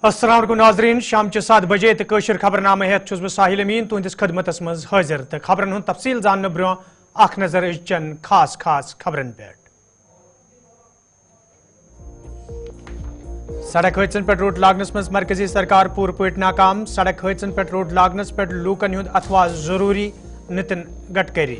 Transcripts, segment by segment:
अस्सलाम वालेकुम नाज़रीन, शाम 7 बजे तो कशर खबरनामा हेत छुस बह साहिल अमीन तुहंदिस खदमतस मज हाजिर तो खबरन हुंद तफसील जानने ब्रोह अख नजर चन खास खास खबरन पे। सड़क हादसन पे रोड लागनस मज मरकजी सरकार पूर पट नाकाम। सड़क हादसन पे रोड लागनस पे लूकन हुंद अथवा जरूरी नितिन गडकरी।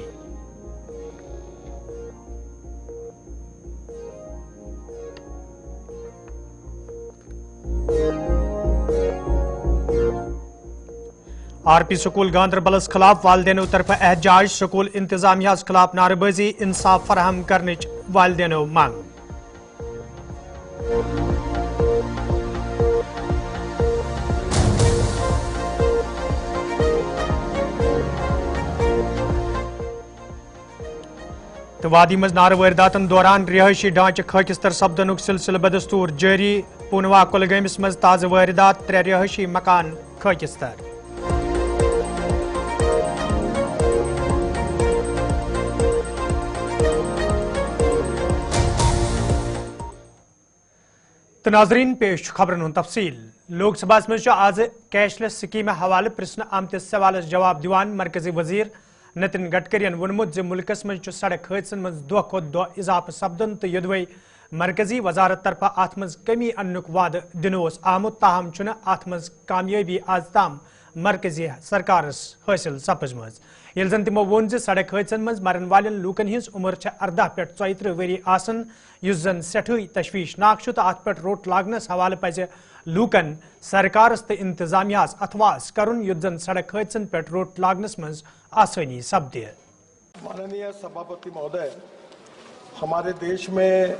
आरपी स्कूल गांधरबलस खिलाफ वालदेनो तरफ एहतजाज। स्कूल इंतजामिया खिलाफ नारेबाजी, इंसाफ फराहम करने वालदेनो मांग। तो वादी मज नार वारदातन दौरान रिहायशी ढांचे खाकिस्तर सपदनुक सिलसिल बदस्तूर जारी। पुनवा कुलगामिस मज ताज़ वारदात, 3 रिहायशी मकान खाकिस्तर। तो नाजरीन पेश खबरन हुंद तफसील। लोकसभा मज आज कैशलेस स्कीम हवाले प्रश्न आमतिस सवालस जवाब दिवान मरकजी वजीर नितिन गडकरियन वोनमुत जे मुल्कस मज सड़क हादसन मज दह खुद दह इजाफा सपदन तो यदवै मरकजी वजारत तरफा अत मज कमी अन्नुक वाद दिनोस आमुत, ताहम छुन अत मज कामयाबी आज ताम मरकजी सरकारस हासिल सपजमज। येल जन तिमो वोन जे सड़क हादसन मज मरन वालन लूकन हिंस उम्र 18 पे 34 वरी आसन, युस जन सेठई तशवीशनाक तो अत पे रोट लागनस हवाले पज लूकन सरकारस तो इंतजामियास अथवास करुन युस जन सड़क हादसन पे रोट लागनस मज आसानी सपदे। माननीय सभापति महोदय, हमारे देश में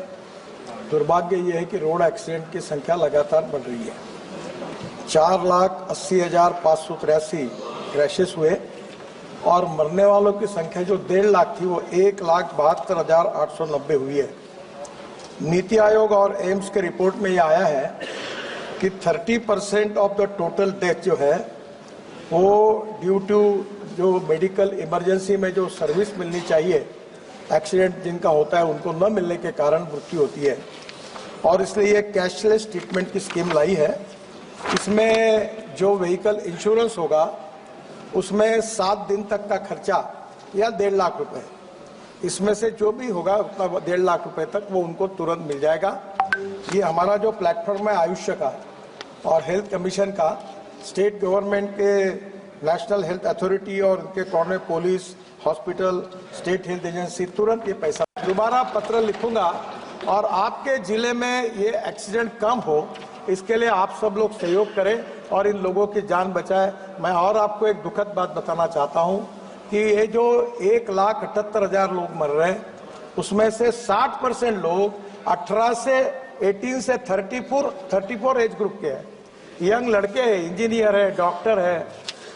दुर्भाग्य ये है कि रोड एक्सीडेंट की संख्या लगातार बढ़ रही है। 4,80,583 क्रैशेस हुए और मरने वालों की संख्या जो 1.5 लाख थी वो 1,72,890 हुई है। नीति आयोग और एम्स के रिपोर्ट में ये आया है कि 30% ऑफ द टोटल डेथ जो है वो ड्यू टू जो मेडिकल इमरजेंसी में जो सर्विस मिलनी चाहिए, एक्सीडेंट जिनका होता है उनको न मिलने के कारण मृत्यु होती है। और इसलिए ये कैशलेस ट्रीटमेंट की स्कीम लाई है। इसमें जो व्हीकल इंश्योरेंस होगा उसमें 7 दिन तक का खर्चा या 1.5 लाख रुपए, इसमें से जो भी होगा उतना 1.5 लाख रुपए तक वो उनको तुरंत मिल जाएगा। ये हमारा जो प्लेटफॉर्म है आयुष्य का और हेल्थ कमीशन का, स्टेट गवर्नमेंट के नेशनल हेल्थ अथॉरिटी और उनके coordinate police, hospital, state health agency तुरंत ये पैसा। दोबारा पत्र लिखूंगा और आपके जिले में ये एक्सीडेंट कम हो इसके लिए आप सब लोग सहयोग करें और इन लोगों की जान बचाएं। मैं और आपको एक दुखद बात बताना चाहता हूं कि ये जो 1,78,000 लोग मर रहे हैं उसमें से 60% लोग 18 से 34 एज ग्रुप के हैं। यंग लड़के हैं, इंजीनियर है, डॉक्टर है।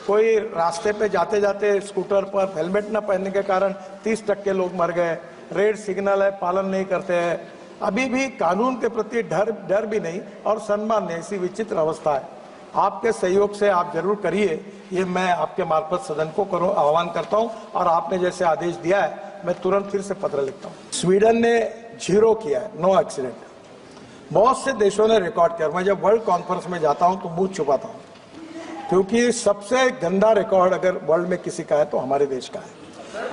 कोई रास्ते पे जाते जाते स्कूटर पर हेलमेट न पहनने के कारण 30% लोग मर गए। रेड सिग्नल है, पालन नहीं करते हैं। अभी भी कानून के प्रति डर भी नहीं और सम्मान नहीं, ऐसी विचित्र अवस्था है। आपके सहयोग से आप जरूर करिए, ये मैं आपके मार्फत सदन को आह्वान करता हूं और आपने जैसे आदेश दिया है मैं तुरंत फिर से पत्र लिखता हूं। स्वीडन ने 0 किया है, नो एक्सीडेंट। बहुत से देशों ने रिकॉर्ड किया। मैं जब वर्ल्ड कॉन्फ्रेंस में जाता हूं तो मुंह छुपाता हूं, क्योंकि सबसे गंदा रिकॉर्ड अगर वर्ल्ड में किसी का है तो हमारे देश का है।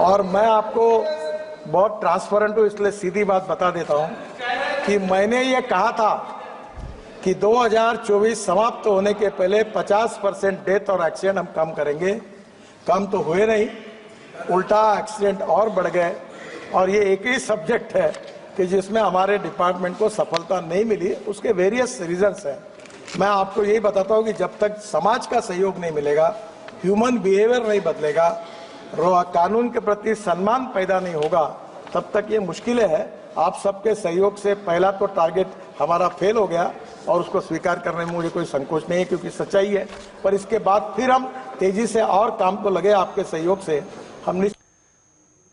और मैं आपको बहुत ट्रांसपेरेंट हूं, इसलिए सीधी बात बता देता हूं कि मैंने ये कहा था कि 2024 समाप्त होने के पहले 50% डेथ और एक्सीडेंट हम कम करेंगे। कम तो हुए नहीं, उल्टा एक्सीडेंट और बढ़ गए। और ये एक ही सब्जेक्ट है कि जिसमें हमारे डिपार्टमेंट को सफलता नहीं मिली। उसके वेरियस रीजंस हैं। मैं आपको यही बताता हूँ कि जब तक समाज का सहयोग नहीं मिलेगा, ह्यूमन बिहेवियर नहीं बदलेगा, कानून के प्रति सम्मान पैदा नहीं होगा, तब तक ये मुश्किलें हैं। आप सबके सहयोग से पहला तो टारगेट हमारा फेल हो गया और उसको स्वीकार करने में मुझे कोई संकोच नहीं है, क्योंकि सच्चाई है। पर इसके बाद फिर हम तेजी से और काम को लगे, आपके सहयोग से हम।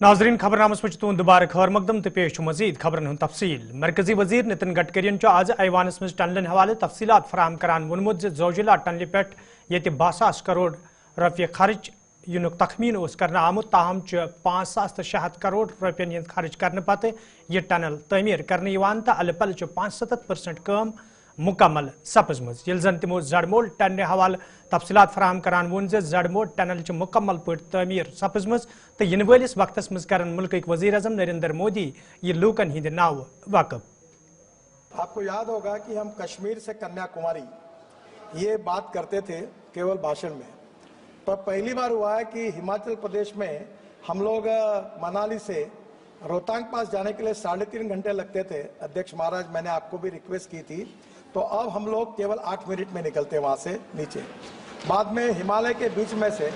नाजरीन खबरनामस मज तुंद दोबारा खैर मकदम तो पेश मजीद खबरन हुंद तफसील। मरकजी वजीर नितिन गडकरियन आज ऐवानस मज टनलन हवाले तफसीलात फराहम करान वोनमुत जे जोजिला टनल पे ये 62 करोड़ रुपये खर्च युनुक तखमीन करना आमुत, ताहम 5,600 करोड़ रुपयन हंद खर्च करने पत यह टनल तमीर करने तो अल पल 75% काम مکمل سپزمز یل زن تمو زڑمول ٹنل حوالہ تفصیلات فراہم کران وون زڑمول ٹنل مکمل پٲٹھۍ تعمیر سپزمز تو ین ولس وقتس مز کرن ملکک وزیر اعظم نریندر مودی یہ لوکن ہند ناو وقف۔ آپ کو یاد ہوگا کہ ہم کشمیر سے کنیا کماری یہ بات کرتے تھے کیول بھاشن میں، پر پہلی بار ہوا ہے کہ ہماچل پردیش میں ہم لوگ منالی سے روہتانگ پاس جانے کے لیے 3.5 گھنٹے لگتے تھے۔ ادھیکش مہاراج میں نے آپ کو بھی ریکویسٹ کی تھی، تو اب ہم لوگ کیول 8 منٹ میں نکلتے ہیں وہاں سے نیچے۔ بعد میں ہمالیہ کے بیچ میں سے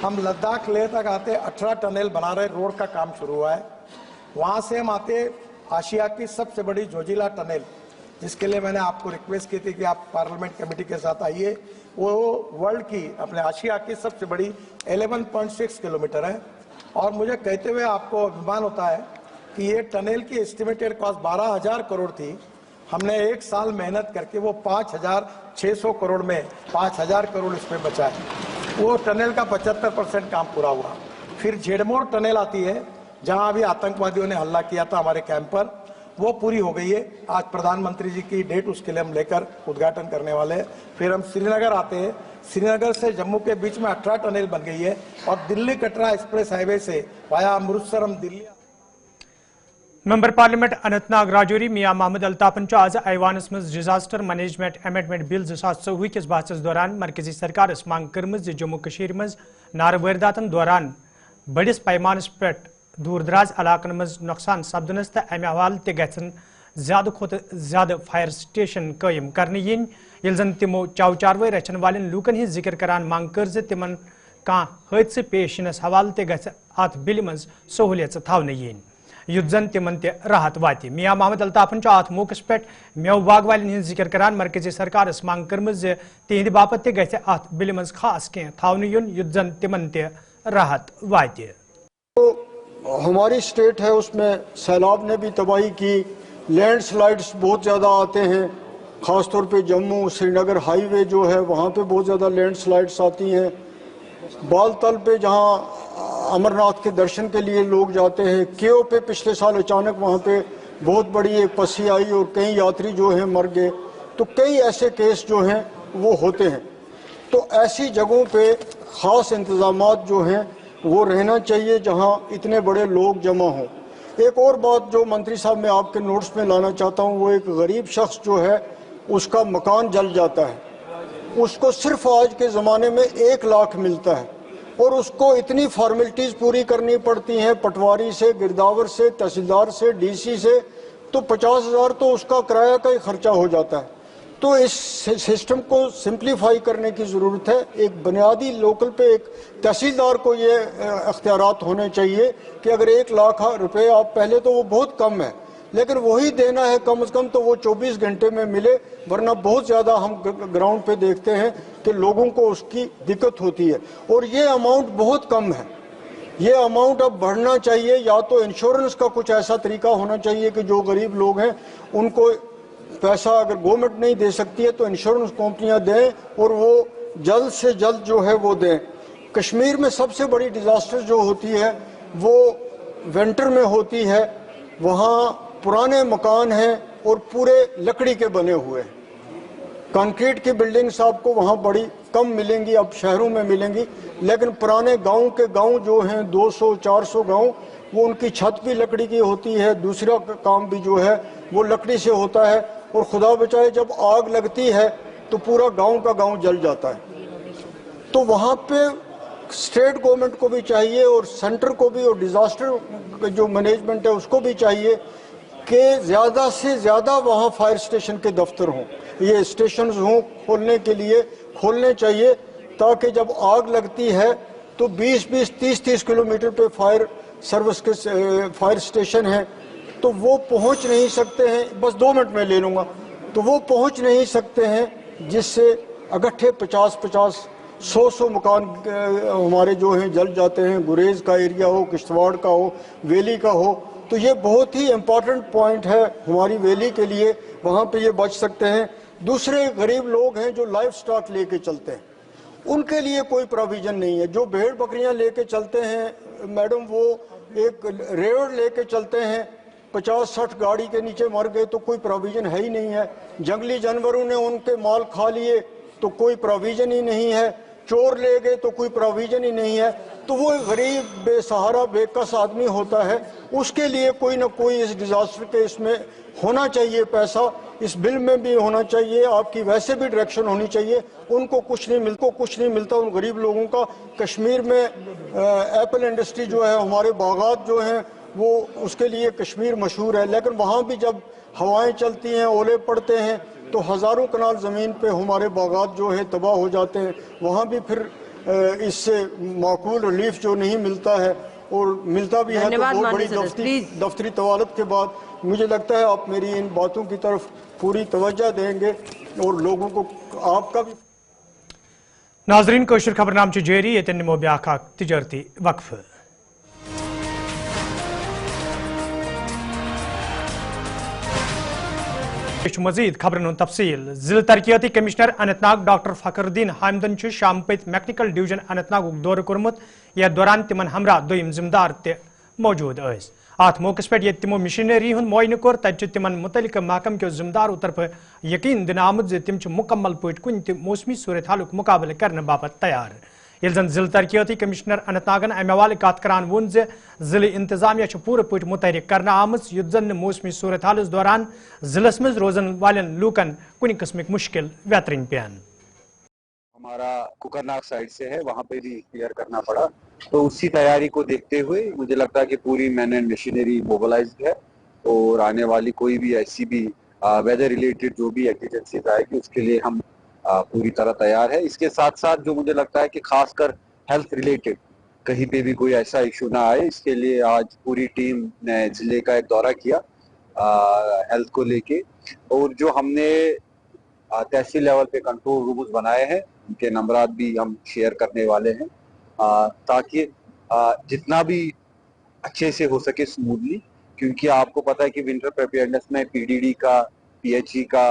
ہم لداخ لیہ تک آتے 18 ٹنل بنا رہے روڈ کا کام شروع ہوا ہے۔ وہاں سے ہم آتے آسیا کی سب سے بڑی جوجیلا ٹنل، جس کے لیے میں نے آپ کو ریکویسٹ کی تھی کہ آپ پارلیمنٹ کمیٹی کے ساتھ آئیے۔ وہ ورلڈ کی اپنے آسیا کی سب سے بڑی 11.6 کلومیٹر ہے، اور مجھے کہتے ہوئے آپ کو ابھیمان ہوتا ہے کہ یہ ٹنل کی اسٹیمیٹڈ کاسٹ 12,000 کروڑ تھی۔ ہم نے 1 سال محنت کر کے وہ 5,600 کروڑ میں 5,000 کروڑ اس میں بچائے۔ وہ ٹنل کا 75% کام پورا ہوا۔ پھر جھیڑمور ٹنل آتی ہے جہاں ابھی آتنکوادیوں نے حملہ کیا تھا ہمارے کیمپ پر، وہ پوری ہو گئی ہے۔ آج پردھان منتری جی کی ڈیٹ اس کے لیے ہم لے کر ادگھاٹن کرنے والے ہیں۔ پھر ہم سری نگر آتے ہیں، سری نگر سے جموں کے بیچ میں 18 ٹنل بن گئی ہے، اور دلی کٹرا ایکسپریس ہائی وے سے وایا امرتسر ہم دلی۔ ممبر پارلیمنٹ اننت ناگ راجوری میاں محمد الطافن آز ایوانس مز ڈیزاسٹر مینجمنٹ امینڈمنٹ بل 2024 کس بحثس دوران مرکزی سرکارس مانگ کرم جموں کشیر مز نار وارداتن دوران بڑس پیمانس پہ دور دراز علاقن مز نقصان سپدنس تو امہ حوالہ تہ گھن زیادہ کھت زیادہ فائر سٹیشن قائم کرنے ین یل زن تمو چو چاروٲے رچھن والن لوکن ہز ذکر کران مانگ کر تمن کان حادثہ پیش ینس حوالہ تہ گژھِ ات بل مز سہولیت تھونہ ین یُتھ زن تمن تہ راحت واتہ۔ میاں محمد الطافن ات موقع پہ میو باغ والن ہز ذکر کران مرکزی سرکارس مانگ کرم تہند باپت تہ گژھِ ات بل مز خاص کی تھونہ یُن یُتھ زن تمن تہ راحت واتہ۔ ہماری اسٹیٹ ہے اس میں سیلاب نے بھی تباہی کی، لینڈ سلائڈس بہت زیادہ آتے ہیں، خاص طور پہ جموں سری نگر ہائی وے جو ہے وہاں پہ بہت زیادہ لینڈ سلائڈس آتی ہیں۔ بال تل پہ جہاں امرناتھ کے درشن کے لیے لوگ جاتے ہیں، کیو پہ پچھلے سال اچانک وہاں پہ بہت بڑی ایک پسی آئی اور کئی یاتری جو ہیں مر گئے، تو کئی ایسے کیس جو ہیں وہ ہوتے ہیں۔ تو ایسی جگہوں پہ خاص انتظامات جو ہیں وہ رہنا چاہیے جہاں اتنے بڑے لوگ جمع ہوں۔ ایک اور بات جو منتری صاحب میں آپ کے نوٹس میں لانا چاہتا ہوں، وہ ایک غریب شخص جو ہے اس کا مکان جل جاتا ہے، اس کو صرف آج کے زمانے میں 1 لاکھ ملتا ہے، اور اس کو اتنی فارمیلٹیز پوری کرنی پڑتی ہیں، پٹواری سے، گرداور سے، تحصیلدار سے، ڈی سی سے، تو 50,000 تو اس کا کرایہ کا ہی خرچہ ہو جاتا ہے۔ تو اس سسٹم کو سمپلیفائی کرنے کی ضرورت ہے۔ ایک بنیادی لوکل پہ ایک تحصیلدار کو یہ اختیارات ہونے چاہیے کہ اگر 1 لاکھ روپے آپ پہلے تو وہ بہت کم ہے، لیکن وہی دینا ہے کم از کم تو وہ 24 گھنٹے میں ملے، ورنہ بہت زیادہ ہم گراؤنڈ پہ دیکھتے ہیں کہ لوگوں کو اس کی دقت ہوتی ہے، اور یہ اماؤنٹ بہت کم ہے۔ یہ اماؤنٹ اب بڑھنا چاہیے، یا تو انشورنس کا کچھ ایسا طریقہ ہونا چاہیے کہ جو غریب لوگ ہیں ان کو پیسہ اگر گورنمنٹ نہیں دے سکتی ہے تو انشورنس کمپنیاں دیں، اور وہ جلد سے جلد جو ہے وہ دیں۔ کشمیر میں سب سے بڑی ڈیزاسٹر جو ہوتی ہے وہ ونٹر میں ہوتی ہے، وہاں پرانے مکان ہیں اور پورے لکڑی کے بنے ہوئے ہیں، کنکریٹ کی بلڈنگز آپ کو وہاں بڑی کم ملیں گی، اب شہروں میں ملیں گی، لیکن پرانے گاؤں کے گاؤں جو ہیں 200-400 گاؤں، وہ ان کی چھت بھی لکڑی کی ہوتی ہے، دوسرا کام بھی جو ہے وہ لکڑی سے ہوتا ہے، اور خدا بچائے جب آگ لگتی ہے تو پورا گاؤں کا گاؤں جل جاتا ہے۔ تو وہاں پہ اسٹیٹ گورنمنٹ کو بھی چاہیے اور سینٹر کو بھی، اور ڈیزاسٹر جو مینجمنٹ ہے اس کو بھی چاہیے کہ زیادہ سے زیادہ وہاں فائر اسٹیشن کے دفتر ہوں، یہ اسٹیشنز ہوں کھولنے کے لیے کھولنے چاہیے، تاکہ جب آگ لگتی ہے تو 20-20 30-30 کلومیٹر پہ فائر سروس کے فائر اسٹیشن ہیں، تو وہ پہنچ نہیں سکتے ہیں، بس 2 منٹ میں لے لوں گا، تو وہ پہنچ نہیں سکتے ہیں، جس سے اگٹھے 50-100 مکان ہمارے جو ہیں جل جاتے ہیں، گریز کا ایریا ہو، کشتواڑ کا ہو، ویلی کا ہو۔ تو یہ بہت ہی امپورٹنٹ پوائنٹ ہے ہماری ویلی کے لیے، وہاں پہ یہ بچ سکتے ہیں۔ دوسرے غریب لوگ ہیں جو لائف سٹاک لے کے چلتے ہیں، ان کے لیے کوئی پروویژن نہیں ہے۔ جو بھیڑ بکریاں لے کے چلتے ہیں میڈم، وہ ایک ریوڑ لے کے چلتے ہیں، 50-60 गाड़ी के नीचे मर गए तो कोई प्रोविजन है ही नहीं है। जंगली जानवरों ने उनके माल खा लिए तो कोई प्रोविजन ही नहीं है। चोर ले गए तो कोई प्रोविजन ही नहीं है। तो वो गरीब बेसहारा बेकस आदमी होता है, उसके लिए कोई ना कोई इस डिजास्टर के इसमें होना चाहिए पैसा। इस बिल में भी होना चाहिए, आपकी वैसे भी डायरेक्शन होनी चाहिए। उनको कुछ नहीं मिलता उन गरीब लोगों का। कश्मीर में एप्पल इंडस्ट्री जो है, हमारे बागात जो हैं वो उसके लिए कश्मीर मशहूर है, लेकिन वहाँ भी जब हवाएं चलती हैं, ओले पड़ते हैं तो हज़ारों कनाल ज़मीन पे हमारे बागात जो है तबाह हो जाते हैं। वहाँ भी फिर इससे माकूल रिलीफ जो नहीं मिलता है, और मिलता भी है तो बहुत बड़ी दफ्तरी तवालत के बाद। मुझे लगता है आप मेरी इन बातों की तरफ पूरी तवज्जो देंगे और लोगों को आपका भी। नाजरीन कोशिश खबरनाम जारी ये निमो ब्याखा तिजारती वक्फ। मजीद खबरन तफसील जिला तरक्याती कमिश्नर अनंतनाग डॉक्टर फखरुद्दीन हामिदन शाम पत मैकेनिकल डिवीजन अनंतनाग दौर कोर्मुत यथ दौरान तिमन हमरा दोयम जिम्मेदार ते मौजूद अत मौके पे ये तिमो मशीनरी हुंद मुआयना कोर तत तिमन मुतलिक महकम के जिम्मेदारों तरफ यकीन दिन आमुत तिम मुकम्मल पे कुन त मौसमी सूरत हालुक मुकाबले करने बाबत तैयार। ये जन जिला तरक्याती कमिश्नर अनंतनागन अमे हवाले कत करान वोन जिले इंतजामिया पूरे पे मुतहरिक करना आमज युत जन मौसमी सूरत हालस दौरान जिलस मज रोजन वालन लूकन कुन किस्मिक मुश्किल व्यतरन पेन। हमारा कुकरनाग साइड से है, वहाँ पे भी क्लियर करना पड़ा, तो उसी तैयारी को देखते हुए मुझे लगता है कि पूरी मैन एंड मशीनरी मोबिलाइज्ड है और आने वाली कोई भी ऐसी भी वेदर रिलेटेड जो भी एक्सीडेंसीज आएगी उसके लिए हम पूरी तरह तैयार है। इसके साथ साथ जो मुझे लगता है कि खासकर हेल्थ रिलेटेड कहीं पे भी कोई ऐसा इशू ना आए, इसके लिए आज पूरी टीम ने जिले का एक दौरा किया हेल्थ को लेके, और जो हमने तहसील लेवल पे कंट्रोल रूम्स बनाए हैं उनके नंबरात भी हम शेयर करने वाले हैं ताकि जितना भी अच्छे से हो सके स्मूथली, क्योंकि आपको पता है कि विंटर प्रिपेयर्डनेस में पीडीडी का, पीएचई का,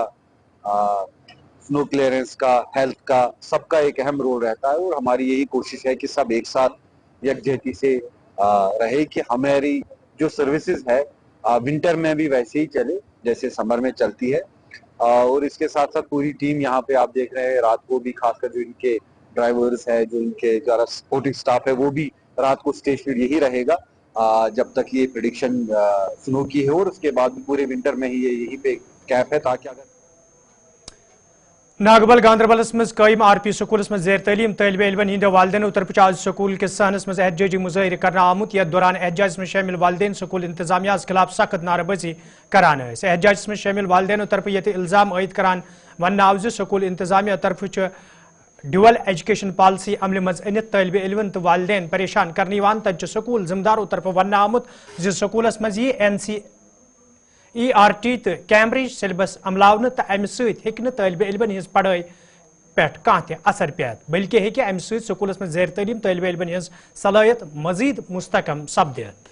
स्नो क्लियरेंस का, हेल्थ का, सबका एक अहम रोल रहता है। और हमारी यही कोशिश है कि सब एक साथ यकजहती से रहे कि हमारी जो सर्विसेज है विंटर में भी वैसे ही चले जैसे समर में चलती है। और इसके साथ साथ पूरी टीम यहाँ पे आप देख रहे हैं रात को भी, खासकर जो इनके ड्राइवर्स है, जो इनके जरा सपोर्टिंग स्टाफ है, वो भी रात को स्टेशनरी यही रहेगा जब तक ये प्रेडिक्शन स्नो की है, और उसके बाद भी पूरे विंटर में ही ये यहीं पे कैंप है ताकि अगर नागबल गांधरबलस मज कायम आरपी स्कूलस मज जेर तलीम तलब इलमन हिंद वालदेन तरफ आज स्कूल के सहनस मज एहतजाजी मुजाहिर करना आमुत। यथ दौरान एहतजाज में शामिल वालदेन स्कूल इंतजामिया खिलाफ सख्त नारेबाजी करान। एहतजाज में शामिल वालदेन तरफ ये इल्जाम आयद करान वन आव स्कूल इंतजामिया तरफ ड्यूअल एजुकेशन पॉलिसी अमल मज अनित तलब इलमन तो वालदेन परेशान करने तत स्कूल जिम्मेदारों तरफ वन आमुत स्कूलस मज यह ERT तो कैम्ब्रिज सिलेबस अमलावन तो अमि सत्य तलब इलमन हज पढ़ाई पे कह असर पेत, बल्कि हेकि अमि स्कूलस में जेर तलीम तलब इलमन हज सलाहियत मजीद मुस्तकम सपदित।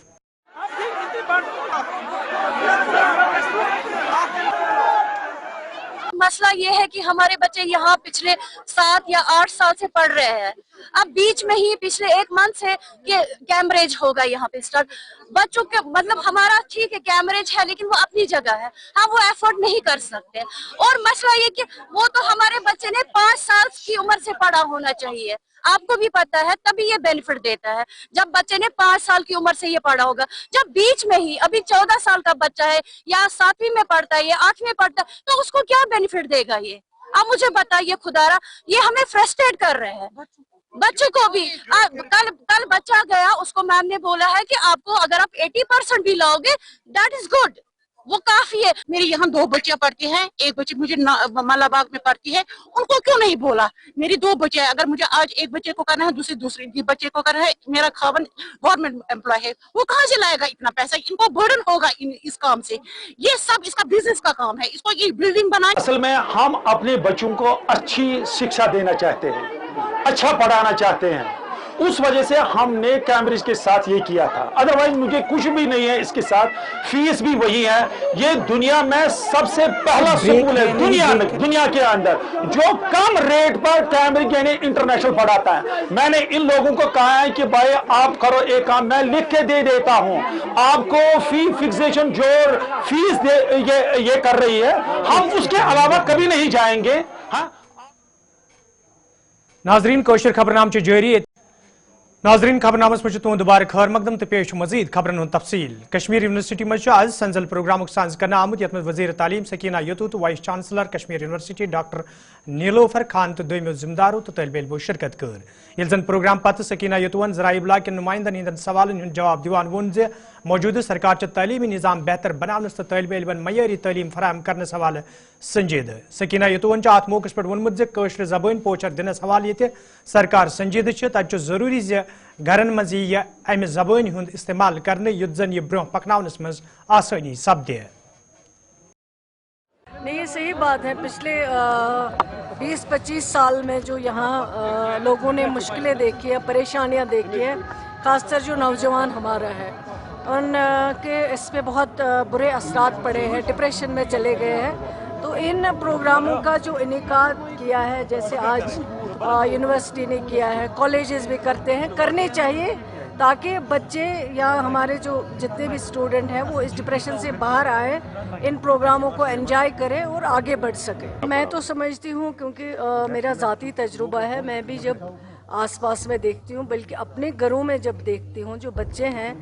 मसला ये है कि हमारे बच्चे यहाँ पिछले 7 या 8 साल से पढ़ रहे हैं। अब बीच में ही पिछले 1 मंथ से कैम्ब्रिज होगा यहाँ पे स्टार्ट। बच्चों के मतलब हमारा ठीक है कैम्ब्रिज है, लेकिन वो अपनी जगह है, हम वो एफर्ट नहीं कर सकते। और मसला ये कि वो तो हमारे बच्चे ने 5 साल की उम्र से पढ़ा होना चाहिए, आपको भी पता है, तभी ये बेनिफिट देता है जब बच्चे ने 5 साल की उम्र से ये पढ़ा होगा। जब बीच में ही अभी 14 साल का बच्चा है या 7वीं में पढ़ता है या 8वीं में पढ़ता है, तो उसको क्या बेनिफिट देगा ये? आप मुझे बताइए खुदारा, ये हमें फ्रस्ट्रेट कर रहे हैं। बच्चों को भी कल बच्चा गया, उसको मैम ने बोला है कि आपको अगर आप 80% भी लाओगे दैट इज गुड, वो काफी है। मेरी यहाँ 2 बच्चियां पढ़ती हैं, एक बच्ची मुझे मलाबाग में पढ़ती है, उनको क्यों नहीं बोला? मेरी 2 बच्चे हैं, अगर मुझे आज एक बच्चे को करना है, दूसरे बच्चे को करना है, मेरा खावन गवर्नमेंट एम्प्लॉय है, वो कहाँ से लाएगा इतना पैसा? इनको बर्डन होगा इस काम से। ये सब इसका बिजनेस का काम है, इसको ये बिल्डिंग बनाए। असल में हम अपने बच्चों को अच्छी शिक्षा देना चाहते हैं, अच्छा पढ़ाना चाहते हैं, उस वजह से हमने कैम्ब्रिज के साथ ये किया था, अदरवाइज मुझे कुछ भी नहीं है इसके साथ, फीस भी वही है। ये दुनिया में सबसे पहला स्कूल है दुनिया के अंदर जो कम रेट पर कैम्ब्रिज यानी इंटरनेशनल पढ़ाता है। मैंने इन लोगों को कहा है कि भाई आप करो एक काम, मैं लिख के दे देता हूं आपको, फी फिक्सेशन जो फीस ये कर रही है, हम उसके अलावा कभी नहीं जाएंगे। हाँ नाजरीन कोशर खबरनाम जारी। नाजरीन खबरनामस में तुद दुबारा खैर मकदम तो पेश मजीद खबरन हूं तफसील। कश्मीर यूनिवर्सिटी में आज संजल प्रोग्राम साज कर आमुत यथ वजीर तालीम सकीना यतू तो vice chancellor Kashmir university doctor Nilofar Khan तो दोमो जिम्मेदारों तो तलब इलमो शिरकत कर। ये जन प्रोग्राम पत सकीना यतुवन जराए इब्लाग के नुमाइंदन हंदन सवालन हूं जवाब दिवान वोन जे मौजूदा सरकार तलीमी निज़ाम बेहतर बनाने तो तलब इलमन मयारी तलीम फराहम करने हवाले संजीद। सकीना यतुवन अत मौके पे वोनमुत जे कशर जबान पोचर दिनस हवाले ये सरकार संजीद तत जरूरी जे घरन मज अमि जबान हुंद इस्तेमाल करने युद्ध जन यह ब्रोह पकनावनस मज आसानी सपदे। नहीं, ये सही बात है। पिछले 20-25 साल में जो यहाँ लोगों ने मुश्किलें देखी है, परेशानियाँ देखी है, खासकर जो नौजवान हमारा है उनके इस पे बहुत बुरे असरात पड़े हैं, डिप्रेशन में चले गए हैं। तो इन प्रोग्रामों का जो इनेकाद किया है, जैसे आज यूनिवर्सिटी ने किया है, कॉलेजेस भी करते हैं, करने चाहिए ताकि बच्चे या हमारे जो जितने भी स्टूडेंट हैं वो इस डिप्रेशन से बाहर आए, इन प्रोग्रामों को एंजॉय करें और आगे बढ़ सकें। मैं तो समझती हूँ, क्योंकि मेरा ज़ाती तजुर्बा है, मैं भी जब आसपास में देखती हूँ, बल्कि अपने घरों में जब देखती हूँ, जो बच्चे हैं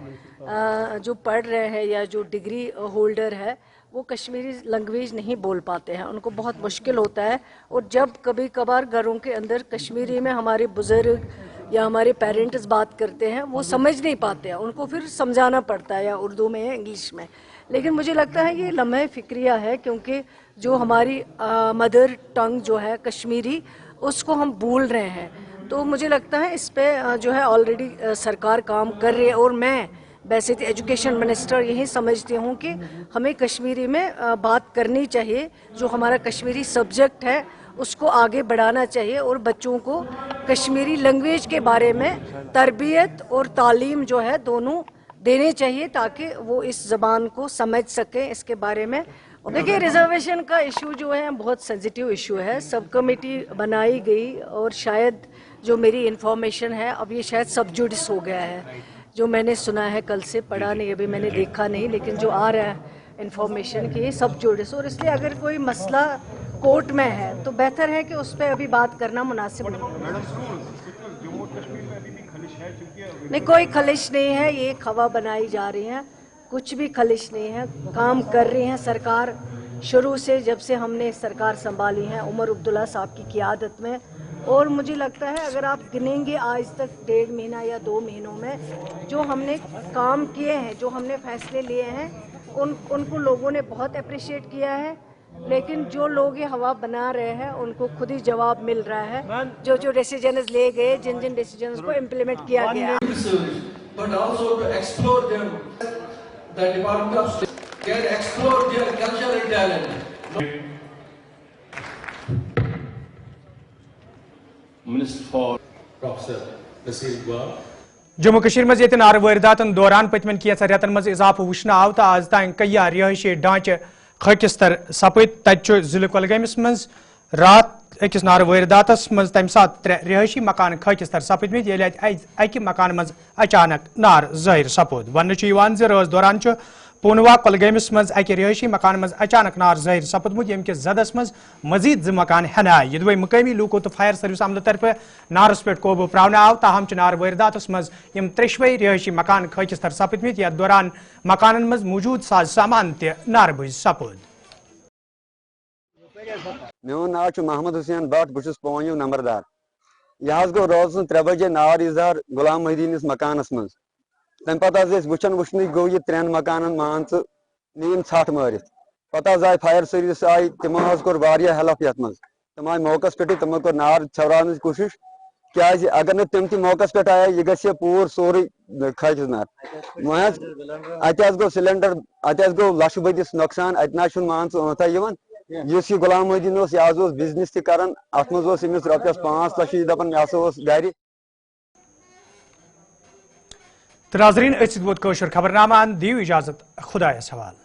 जो पढ़ रहे हैं या जो डिग्री होल्डर है वो कश्मीरी लैंग्वेज नहीं बोल पाते हैं, उनको बहुत मुश्किल होता है। और जब कभी कभार घरों के अंदर कश्मीरी में हमारे बुज़ुर्ग या हमारे पेरेंट्स बात करते हैं, वो समझ नहीं पाते हैं, उनको फिर समझाना पड़ता है या उर्दू में या इंग्लिश में। लेकिन मुझे लगता है ये लम्हे फ़िक्रिया है, क्योंकि जो हमारी मदर टंग जो है कश्मीरी, उसको हम भूल रहे हैं। तो मुझे लगता है इस पे जो है ऑलरेडी सरकार काम कर रही है। और मैं वैसे तो एजुकेशन मिनिस्टर यही समझती हूँ कि हमें कश्मीरी में बात करनी चाहिए, जो हमारा कश्मीरी सब्जेक्ट है उसको आगे बढ़ाना चाहिए और बच्चों को कश्मीरी लैंग्वेज के बारे में तरबियत और तालीम जो है दोनों देने चाहिए, ताकि वो इस ज़बान को समझ सकें, इसके बारे में। देखिए, रिजर्वेशन का इशू जो है बहुत सेंसिटिव इशू है। सब कमेटी बनाई गई और शायद जो मेरी इन्फॉर्मेशन है, अब ये शायद सब जुडिस हो गया है, जो मैंने सुना है, कल से पढ़ा नहीं, अभी मैंने देखा नहीं, लेकिन जो आ रहा है इन्फॉर्मेशन की सब जुडिस। और इसलिए अगर कोई मसला कोर्ट में है तो बेहतर है कि उस पर अभी बात करना मुनासिब नहीं। कोई खलिश नहीं है, ये खवा बनाई जा रही है, कुछ भी खलिश नहीं है, काम कर रही है सरकार शुरू से, जब से हमने सरकार संभाली है उमर अब्दुल्ला साहब की क़ियादत में। और मुझे लगता है अगर आप गिनेंगे आज तक 1.5 महीना या 2 महीनों में जो हमने काम किए हैं, जो हमने फैसले लिए हैं, उनको लोगों ने बहुत अप्रिशिएट किया है। लेकिन जो लोग ये हवा बना रहे हैं उनको खुद ही जवाब मिल रहा है, जो डिसीजंस ले गए, जिन डिसीजंस को इम्प्लीमेंट किया गया। But also to explore them, the Department of State can explore their cultural talent. Minister for Professor Nasir Iqbal. Jammu Kashmir मज ये नार वारदातन दौरान पतमन की रेतन मज इजाफा वुचन आव तो आज तान कई रिहायशी ढांचे खकिस्तर सपद तत जिले कुलगामस मज रात अकिस नार वारदातस मज तम सात 3 रिहायशी मकान खकिस्तर सपदमत ये अकि मकान मज अचानक नार जाहिर सपोद। वन रात दौरान पुनवा कुलगामस मज अकि रिहायशी मकान मज अचानक नार जाहिर सपदमुत यम किस जदस मज मजीद 2 मकान हन आय। ये मुकामी लूको तो फायर सर्विस अमल तरफ नारस पे काबू प्रावन आव, ताहम नार वारदातस मज यम 3 रिहायशी मकान खकिस्तर सपदमत, यथ दौरान मकान मज मौजूद साज सामान त नारबज सपोद। मेन नाव मोहम्मद हुसैन भट्ट, बहुत पवन्यू नंबरदार। यह गो रोज 3 बजे नार इजहार गुलाम मोहिदीन मकानस मज, तम पे वुचन गो ये 3 मकान मान नीन छठ मारित। पे आय फायर सर्विस आई, तमो कोर हेल्प ये मज, तम आय मौके पे, तमो कोर नार छवरान कोशिश, क्या अगर न तम मौके पे आया यह गि पूर सोरे खच नार। वह गो सिलेंडर, अत गो लक्ष बदिस नुकसान, अत ना मान ओथा इस गुलाम मोहिदीन यह बिजनेस तक अत मज रॉपियस 5 लाख दपान मे गर। ناظرین أسۍ ووت کٲشُر خبرنامہ دیو اجازت خدایس حوالہ.